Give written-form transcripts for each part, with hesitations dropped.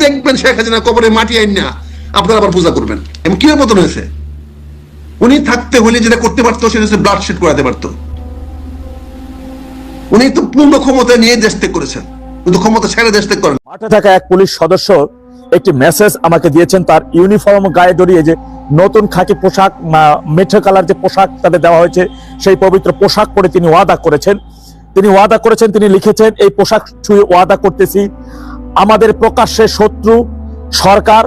দেখবেন শেখ হাসিনা কবরে মাটি আইন না আপনারা আবার পূজা করবেন। এবং কিভাবে পতন হয়েছে? উনি থাকতে হলে যেটা করতে পারতো সেটা হচ্ছে ব্লাড শেড করাতে পারতো। উনি তো পূর্ণ ক্ষমতা নিয়ে দেশ ত্যাগ করেছেন, কিন্তু ক্ষমতা ছেড়ে দেশ ত্যাগ করেন। মাঠে থাকা এক পুলিশ সদস্য একটি মেসেজ আমাকে দিয়েছেন, তার ইউনিফর্ম গায়ে জড়িয়ে যে নতুন খাকি পোশাক, মেঠো কালার যে পোশাক তাদের দেওয়া হয়েছে, সেই পবিত্র পোশাক পরে তিনি ওয়াদা করেছেন। তিনি লিখেছেন, এই পোশাক ছুঁয়ে ওয়াদা করতেছি আমাদের প্রকাশ্যে শত্রু সরকার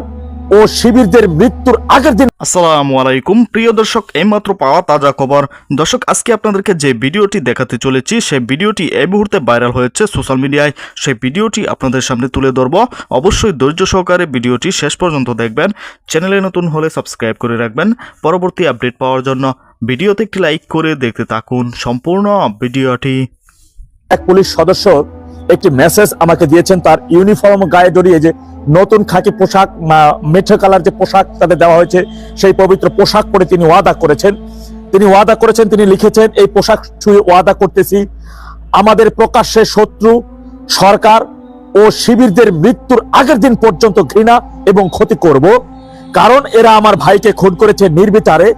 ও শিবিরদের মৃত্যুর আগের দিন। আসসালামু আলাইকুম প্রিয় দর্শক, এইমাত্র পাওয়া তাজা খবর। দর্শক, আজকে আপনাদেরকে যে ভিডিওটি দেখাতে চলেছি সেই ভিডিওটি এই মুহূর্তে ভাইরাল হয়েছে সোশ্যাল মিডিয়ায়। সেই ভিডিওটি আপনাদের সামনে তুলে ধরব। অবশ্যই ধৈর্য সহকারে ভিডিওটি শেষ পর্যন্ত দেখবেন। চ্যানেলে নতুন হলে সাবস্ক্রাইব করে রাখবেন পরবর্তী আপডেট পাওয়ার জন্য। ভিডিওতে একটি লাইক করে দেখতে থাকুন সম্পূর্ণ ভিডিওটি। এক পুলিশ সদস্য একটি মেসেজ আমাকে দিয়েছেন, তার ইউনিফর্ম গায়ে জড়িয়ে যে নতুন খাকি পোশাক, মেঠো কালার যে পোশাক তাদের দেওয়া হয়েছে, সেই পবিত্র পোশাক পরে তিনি ওয়াদা করেছেন। তিনি লিখেছেন, এই পোশাক ছুঁয়ে ওয়াদা করতেছি আমাদের প্রকাশ্যে শত্রু সরকার ও শিবিরদের মৃত্যুর আগের দিন পর্যন্ত ঘৃণা এবং ক্ষতি করব। কারণ এরা আমার ভাইকে খুন করেছে নির্বিচারে,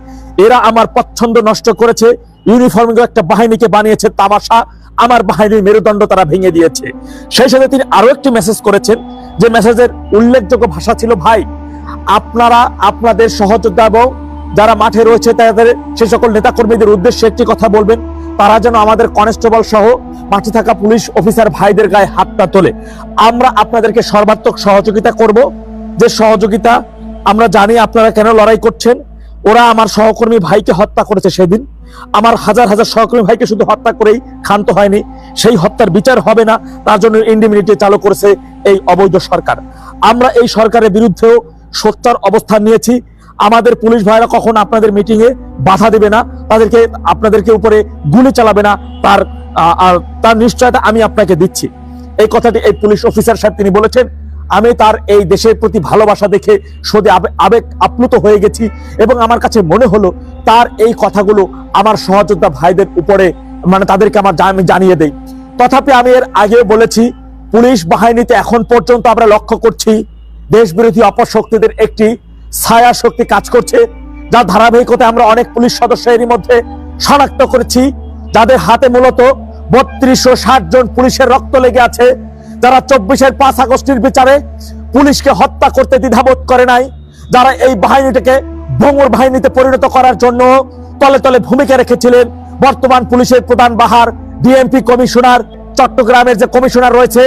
এরা আমার পছন্দ নষ্ট করেছে, ইউনিফর্ম একটা বাহিনীকে বানিয়েছে তামাশা, আমার বাহিনীর মেরুদণ্ড তারা ভেঙে দিয়েছে। সেই সাথে তিনি আরো একটি মেসেজ করেছেন, যে মেসেজের উল্লেখযোগ্য ভাষা ছিল, ভাই আপনারা আপনাদের সহযোদ্ধা এবং যারা মাঠে রয়েছে তাদের সেই সকল নেতাকর্মীদের উদ্দেশ্যে একটি কথা বলবেন, তারা যেন আমাদের কনস্টেবল সহ মাঠে থাকা পুলিশ অফিসার ভাইদের গায়ে হাতটা তোলে। আমরা আপনাদেরকে সর্বাত্মক সহযোগিতা করব, যে সহযোগিতা আমরা জানি আপনারা কেন লড়াই করছেন। ওরা আমার সহকর্মী ভাইকে হত্যা করেছে, সেদিন আমার হাজার হাজার সহকর্মী ভাইকে শুধু হত্যা করেই ক্ষান্ত হয়নি, সেই হত্যার বিচার হবে না, তার জন্য ইন্ডিমিনিটি চালু করেছে এই অবৈধ সরকার। আমরা এই সরকারের বিরুদ্ধেও সোচ্চার অবস্থান নিয়েছি। আমাদের পুলিশ ভাইরা কখন আপনাদের মিটিং এ বাধা দেবে না, আপনাদেরকে উপরে গুলি চালাবে না, তার নিশ্চয়তা আমি আপনাকে দিচ্ছি। এই কথাটি এই পুলিশ অফিসার সাহেব তিনি বলেছেন। আমি তার এই দেশের প্রতি ভালোবাসা দেখে সত্যি আবেগ আপ্লুত হয়ে গেছি, এবং আমার কাছে মনে হলো তার এই কথাগুলো আমার সহযোদ্ধা ভাইদের উপরে তাদেরকে আমি জানিয়ে দেই। তথাপি আমি এর আগেও বলেছি, পুলিশ বাহিনীতে এখন পর্যন্ত আমরা লক্ষ্য করছি দেশ বিরোধী অপশক্তিদের একটি ছায়া শক্তি কাজ করছে, যার ধারাবাহিকতায় আমরা অনেক পুলিশ সদস্য এরই মধ্যে শনাক্ত করেছি, যাদের হাতে মূলত ৩২৬০ জন পুলিশের রক্ত লেগে আছে, যারা ২৪-এর ৫ আগস্টের বিচারে পুলিশকে হত্যা করতে দ্বিধাবোধ করে নাই, যারা এই বাহিনীটাকে ভঙ্গুর বাহিনীতে পরিণত করার জন্য তলে তলে ভূমিকা রেখেছিলেন। বর্তমান পুলিশের প্রধান বাহার, ডিএমপি কমিশনার, চট্টগ্রামের যে কমিশনার রয়েছে,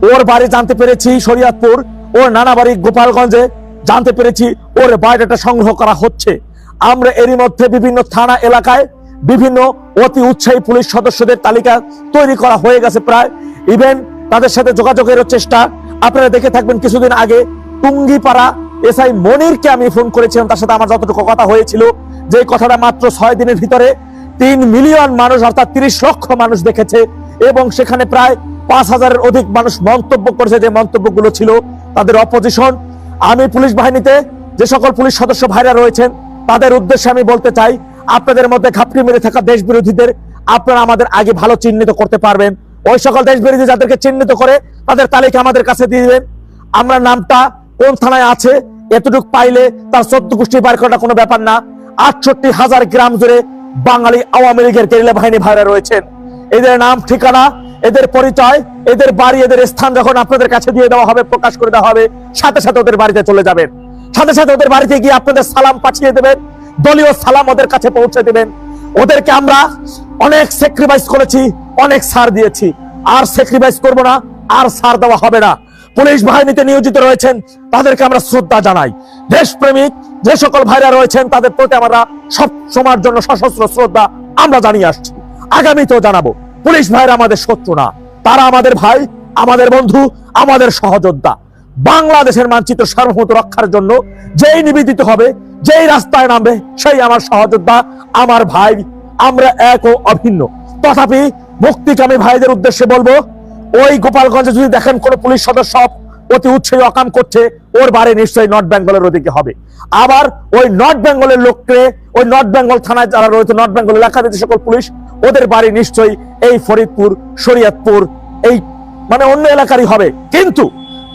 ওর বাড়ি জানতে পেরেছি শরীয়তপুর, ওর নানা বাড়ি গোপালগঞ্জে জানতে পেরেছি, ওর বায়োডাটা সংগ্রহ করা হচ্ছে। আমরা এরই মধ্যে বিভিন্ন থানা এলাকায় বিভিন্ন অতি উৎসাহী পুলিশ সদস্যদের তালিকা তৈরি করা হয়ে গেছে প্রায়। ইভেন তাদের সাথে যোগাযোগের চেষ্টা আপনারা দেখে থাকবেন। কিছুদিন আগে টুঙ্গিপাড়া এসআই মনিরকে আমি ফোন করেছিলাম, তার সাথে আমার যতটুকু কথা হয়েছিল, যে কথাটা মাত্র 6 দিনের ভিতরে 3 মিলিয়ন মানুষ অর্থাৎ 30 লক্ষ মানুষ দেখেছে, এবং সেখানে প্রায় 5000-এর অধিক মানুষ মন্তব্য করেছে, যে মন্তব্যগুলো ছিল তাদের অপোজিশন। আমি পুলিশ বাহিনীতে যে সকল পুলিশ সদস্য ভাইরা রয়েছেন তাদের উদ্দেশ্যে আমি বলতে চাই, আপনাদের মধ্যে ঘাপটি মেরে থাকা দেশ বিরোধীদের আপনারা আমাদের আগে ভালো চিহ্নিত করতে পারবেন। ওই সকল দেশ বিরোধী যাদেরকে চিহ্নিত করে তাদের তালিকা আমাদের কাছে দিয়ে দিবেন। আমরা নামটা কোন থানায় আছে এতটুকু পাইলে তার 14 গোষ্ঠী বার করাটা কোনো ব্যাপার না। 68,000 গ্রাম জুড়ে বাঙালি আওয়ামী লীগের গেরিলা বাহিনী ভাইরা রয়েছেন। এদের নাম ঠিকানা, এদের পরিচয়, এদের বাড়ি, এদের স্থান যখন আপনাদের কাছে দিয়ে দেওয়া হবে, প্রকাশ করে দেওয়া হবে, সাথে সাথে ওদের বাড়িতে চলে যাবেন, সাথে সাথে ওদের বাড়িতে গিয়ে আপনাদের সালাম পাঠিয়ে দেবেন, দলীয় সালাম ওদের কাছে পৌঁছে দেবেন। ওদেরকে আমরা অনেক স্যাক্রিফাইস করেছি, অনেক ছাড় দিয়েছি, আর স্যাক্রিফাইস করব না, আর ছাড় দেওয়া হবে না। পুলিশ বাহিনীতে নিয়োজিত রয়েছেন তাদেরকে আমরা শ্রদ্ধা জানাই। দেশপ্রেমিক যে সকল ভাইরা রয়েছেন তাদের প্রতি আমরা সব সময়ের জন্য সশস্ত্র শ্রদ্ধা আমরা জানিয়ে আসছি, আগামীতেও জানাবো। পুলিশ ভাইরা আমাদের শত্রু না, তারা আমাদের ভাই, আমাদের বন্ধু, আমাদের সহযোদ্ধা। বাংলাদেশের মানচিত্র সার্বভৌমত্ব রক্ষার জন্য যেই নিবেদিত হবে, যেই রাস্তায় নামবে, সেই আমার সহযোদ্ধা, আমার ভাই। আমরা এক ও অভিন্ন। তথাপি মুক্তিকামী ভাইদের উদ্দেশ্যে বলবো, ওই গোপালগঞ্জে যদি দেখেন কোন পুলিশ সদস্য অতি উৎসাহী অকাম করছে, ওর বাড়ি নিশ্চয়ই নর্থ বেঙ্গলের ওদিকে হবে। আবার ওই নর্থ বেঙ্গলের লোককে, ওই নর্থ বেঙ্গল থানায় যারা রয়েছে, নর্থ বেঙ্গল এলাকাতে যে সকল পুলিশ, ওদের বাড়ি নিশ্চয়ই এই ফরিদপুর, শরীয়তপুর, এই অন্য এলাকারই হবে। কিন্তু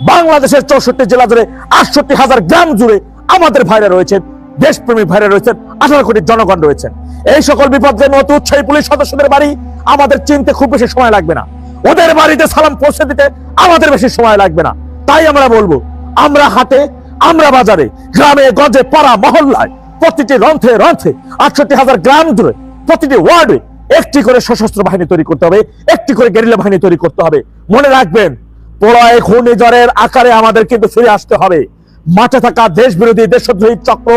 বাংলাদেশের 64 জেলা জুড়ে 68,000 গ্রাম জুড়ে আমাদের ভাইরা রয়েছেন, দেশপ্রেমিক ভাইরা রয়েছেন, 18 কোটি জনগণ রয়েছেন। এই সকল বিপদে অতি উৎসাহী পুলিশ সদস্যদের বাড়ি আমাদের চিনতে খুব বেশি সময় লাগবে না, ওদের বাড়িতে সালাম পৌঁছে দিতে আমাদের বেশি সময় লাগবে না। তাই আমরা বলবো, আমরা হাটে, আমরা বাজারে, গ্রামে গঞ্জে, পাড়া মহল্লায়, প্রতিটি রন্ধ্রে রন্ধ্রে 68,000 গ্রাম জুড়ে প্রতিটি ওয়ার্ডে একটি করে সশস্ত্র বাহিনী তৈরি করতে হবে, একটি করে গেরিলা বাহিনী তৈরি করতে হবে। মনে রাখবেন, প্রলয় ঘূর্ণিঝড়ের আকারে আমাদের কিন্তু ফিরে আসতে হবে। মাঠে থাকা দেশ বিরোধী দেশদ্রোহী চক্র,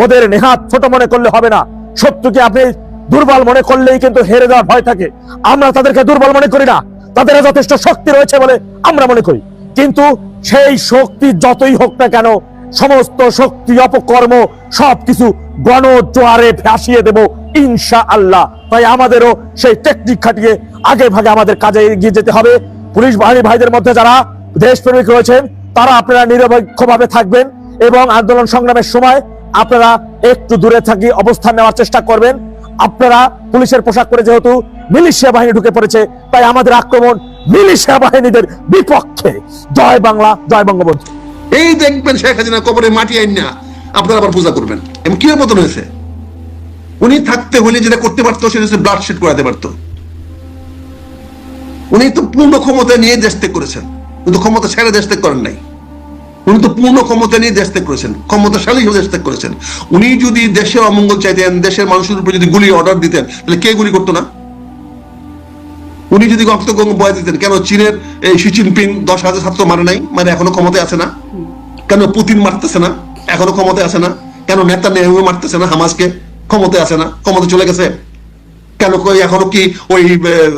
ওদের নেহাত ছোট মনে করলে হবে না। শত্রুকে আপনি দুর্বল মনে করলেই কিন্তু হেরে যাওয়ার ভয় থাকে। আমরা তাদেরকে দুর্বল মনে করি না, তাদের যথেষ্ট শক্তি রয়েছে বলে আমরা মনে করি। কিন্তু সেই শক্তি যতই হোক না কেন, সমস্ত শক্তি অপকর্ম সবকিছু গণজোয়ারে ভাসিয়ে দেব ইনশাআল্লাহ। তাই আমাদেরও সেই টেকনিক খাটিয়ে আগে ভাগে আমাদের কাজে এগিয়ে যেতে হবে। পুলিশ বাহিনী ভাইদের মধ্যে যারা দেশপ্রেমিক রয়েছেন, তারা আপনারা নিরপেক্ষভাবে থাকবেন এবং আন্দোলন সংগ্রামের সময় আপনারা একটু দূরে থাকি অবস্থান নেওয়ার চেষ্টা করবেন। আপনারা পুলিশের পোশাক পরে যেহেতু মিলিশিয়া বাহিনী ঢুকে পড়েছে, তাই আমাদের আক্রমণ মিলিশিয়া বাহিনীদের বিপক্ষে। জয় বাংলা, জয় বঙ্গবন্ধু। এই দেখবেন শেখ হাসিনা কবরে মাটি আইনা আপনারা আবার পূজা করবেন। এমন কিভাবে পতন হয়েছে? উনি থাকতে হলে যেটা করতে পারতো সেটা হচ্ছে ব্লাড শেড করাতে পারতো। উনি তো পূর্ণ ক্ষমতা নিয়ে দেশ ত্যাগ করেছেন, কিন্তু ক্ষমতা ছেড়ে দেশ ত্যাগ করেন নাই। উনি তো পূর্ণ ক্ষমতা নিয়ে দেশ ত্যাগ করেছেন, ক্ষমতাশালী হয়ে দেশ ত্যাগ করেছেন। উনি যদি দেশের অমঙ্গল চাইতেন, দেশের মানুষের উপরে যদি গুলি অর্ডার দিতেন, তাহলে কে গুলি করতো না? উনি যদি রক্তগঙ্গ বয়ে দিতেন, কেন চীনের এই শি জিনপিং 10,000 ছাত্র মারে নাই? মানে এখনো ক্ষমতায় আছে না? কেন পুতিন মারতেছে না? এখনো ক্ষমতায় আছে না? কেন নেতানিয়াহু মারতেছে না হামাসকে? ক্ষমতায় আছে না? ক্ষমতা চলে গেছে কেন? এখনো কি ওই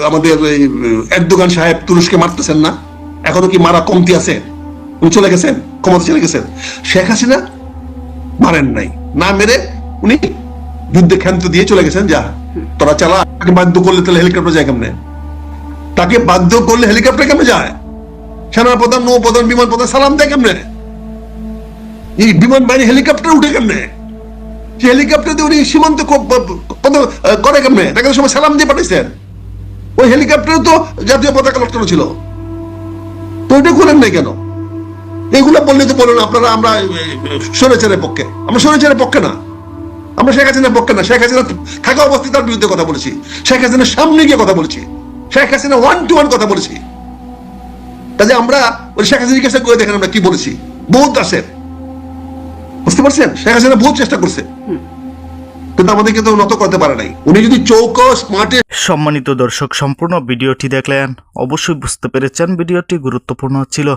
আমাদের এরদোগান সাহেব তুরস্কে মারতেছেন না? এখনো কি মারা কমতি আছে? উনি চলে গেছেন, ক্ষমতা চলে গেছেন। শেখ হাসিনা মারেন নাই, না মেরে উনি যুদ্ধে ক্ষান্ত দিয়ে চলে গেছেন। যা তোরা চালা, বাধ্য করলে তাহলে হেলিকপ্টার যায় কেমনে? তাকে বাধ্য করলে হেলিকপ্টার কেমনে যায়? সেনাপ্রধান, নৌপ্রধান, বিমান প্রধান সালাম দেয় কেমনে? এই বিমান বাহিনী হেলিকপ্টার উঠে কেমনে? সে হেলিকপ্টার দিয়ে উনি সীমান্ত করে কেমনে? তাকে সময় সালাম দিয়ে পাঠাইছেন। ওই হেলিকপ্টারে তো জাতীয় পতাকা লটকানো ছিল, তো ওইটা করেন নাই কেন? এগুলো বললে তো বলেন আপনারা আমরা স্বৈরাচারের পক্ষে। আমরা স্বৈরাচারের পক্ষে না, আমরা শেখ হাসিনার পক্ষে না। শেখ হাসিনা থাকা অবস্থায় তার বিরুদ্ধে কথা বলেছি, শেখ হাসিনার সামনে গিয়ে কথা বলেছি, শেখ হাসিনা 1-to-1 কথা বলেছি। কাজে আমরা ওই শেখ হাসিনার কাছে করে দেখেন আমরা কি বলেছি। বহুত আছে, বুঝতে পারছেন? শেখ হাসিনা বহুত চেষ্টা করছে, কিন্তু আমাদেরকে তো নত করতে পারে নাই। উনি যদি চৌকস মাঠে। সম্মানিত দর্শক, সম্পূর্ণ ভিডিওটি দেখলেন, অবশ্যই বুঝতে পেরেছেন ভিডিওটি গুরুত্বপূর্ণ ছিল।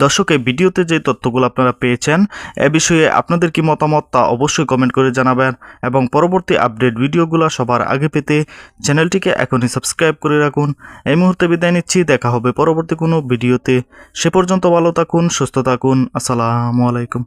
দর্শক, এই ভিডিওতে যে তথ্যগুলো আপনারা পেয়েছেন, এ বিষয়ে আপনাদের কি মতামত তা অবশ্যই কমেন্ট করে জানাবেন এবং পরবর্তী আপডেট ভিডিওগুলো সবার আগে পেতে চ্যানেলটিকে এখনই সাবস্ক্রাইব করে রাখুন। এই মুহূর্তে বিদায় নিচ্ছি, দেখা হবে পরবর্তী কোনো ভিডিওতে। সে পর্যন্ত ভালো থাকুন, সুস্থ থাকুন। আসসালামু আলাইকুম।